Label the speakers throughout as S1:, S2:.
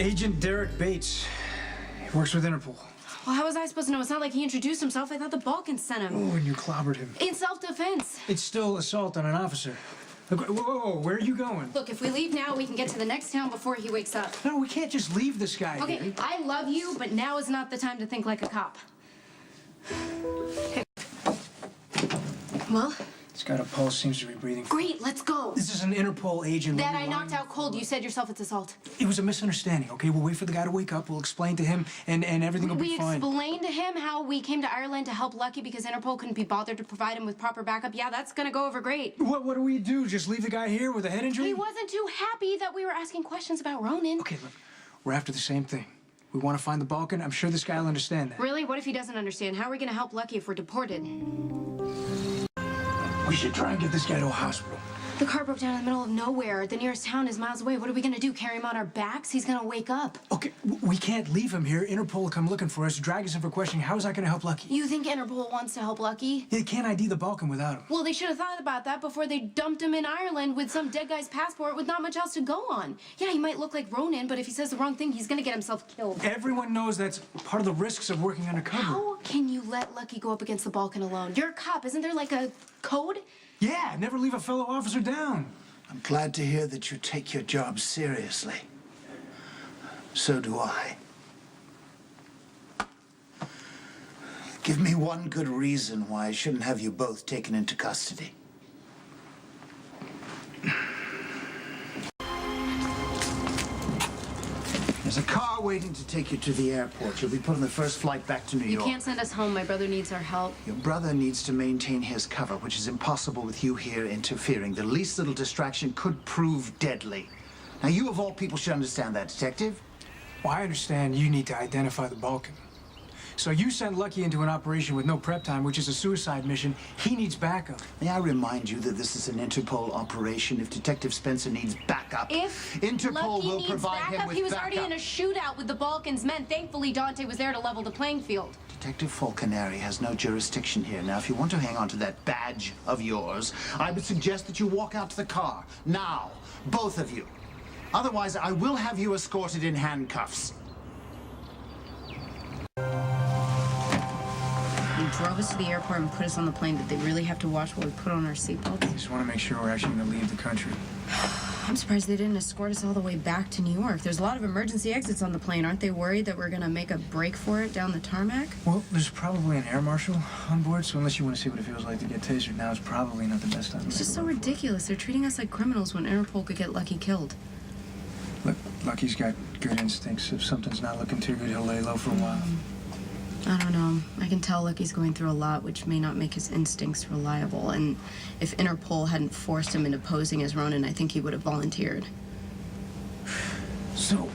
S1: Agent Derek Bates. He works with Interpol.
S2: Well, how was I supposed to know? It's not like he introduced himself. I thought the Balkans sent him.
S1: Oh, and you clobbered him.
S2: In self-defense.
S1: It's still assault on an officer. Look, whoa, where are you going?
S2: Look, if we leave now, we can get to the next town before he wakes up.
S1: No, we can't just leave this guy
S2: Okay,
S1: here.
S2: I love you, but now is not the time to think like a cop. Okay. Well?
S1: He's got a pulse, seems to be breathing.
S2: Great, let's go.
S1: This is an Interpol agent.
S2: That I knocked out cold. You said yourself it's assault.
S1: It was a misunderstanding, okay? We'll wait for the guy to wake up. We'll explain to him, and everything will be fine.
S2: We explained to him how we came to Ireland to help Lucky because Interpol couldn't be bothered to provide him with proper backup. Yeah, that's gonna go over great.
S1: What do we do? Just leave the guy here with a head injury?
S2: He wasn't too happy that we were asking questions about Ronan.
S1: Okay, look, we're after the same thing. We want to find the Balkan. I'm sure this guy will understand that.
S2: Really? What if he doesn't understand? How are we gonna help Lucky if we're deported?
S1: We should try and get this guy to a hospital.
S2: The car broke down in the middle of nowhere. The nearest town is miles away. What are we gonna do? Carry him on our backs? He's gonna wake up.
S1: Okay, we can't leave him here. Interpol will come looking for us, drag us in for questioning. How is that gonna help Lucky?
S2: You think Interpol wants to help Lucky?
S1: They can't ID the Balkan without him.
S2: Well, they should have thought about that before they dumped him in Ireland with some dead guy's passport with not much else to go on. Yeah, he might look like Ronan, but if he says the wrong thing, he's gonna get himself killed.
S1: Everyone knows that's part of the risks of working undercover.
S2: How can you let Lucky go up against the Balkan alone? You're a cop. Isn't there like a code?
S1: Yeah, never leave a fellow officer down.
S3: I'm glad to hear that you take your job seriously. So do I. Give me one good reason why I shouldn't have you both taken into custody. There's a car waiting to take you to the airport. You'll be put on the first flight back to New York.
S2: You can't send us home. My brother needs our help.
S3: Your brother needs to maintain his cover, which is impossible with you here interfering. The least little distraction could prove deadly. Now, you of all people should understand that, Detective.
S1: Well, I understand you need to identify the Balkan. So you sent Lucky into an operation with no prep time, which is a suicide mission. He needs backup.
S3: May I remind you that this is an Interpol operation. If Detective Spencer needs backup,
S2: If
S3: Interpol
S2: Lucky
S3: will
S2: needs
S3: provide
S2: backup,
S3: him with
S2: he was
S3: backup.
S2: already in a shootout with the Balkans men. Thankfully, Dante was there to level the playing field.
S3: Detective Falconeri has no jurisdiction here. Now, if you want to hang on to that badge of yours, I would suggest that you walk out to the car. Now, both of you. Otherwise, I will have you escorted in handcuffs.
S2: They drove us to the airport and put us on the plane. Did they really have to watch while we put on our seatbelts?
S1: I just want to make sure we're actually going to leave the country.
S2: I'm surprised they didn't escort us all the way back to New York. There's a lot of emergency exits on the plane. Aren't they worried that we're going to make a break for it down the tarmac?
S1: Well, there's probably an air marshal on board, so unless you want to see what it feels like to get tasered now, it's probably not the best time.
S2: It's just so ridiculous. They're treating us like criminals when Interpol could get Lucky killed.
S1: Look, Lucky's got good instincts. If something's not looking too good, he'll lay low for a while.
S2: I don't know. I can tell Lucky's going through a lot, which may not make his instincts reliable. And if Interpol hadn't forced him into posing as Ronan, I think he would have volunteered.
S1: So,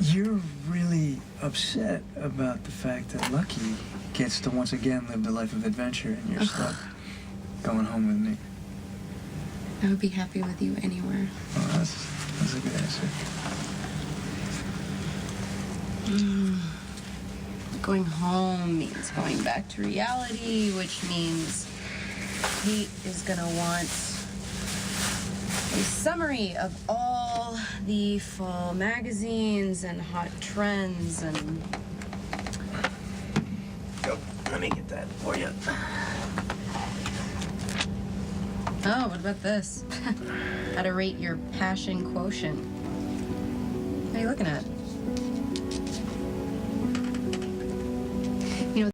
S1: you're really upset about the fact that Lucky gets to once again live the life of adventure and you're stuck going home with me.
S2: I would be happy with you anywhere.
S1: Oh, that's a good answer.
S2: Going home means going back to reality, which means Kate is gonna want a summary of all the fall magazines and hot trends and...
S1: Go, let me get that for you.
S2: Oh, what about this? How to rate your passion quotient. What are you looking at?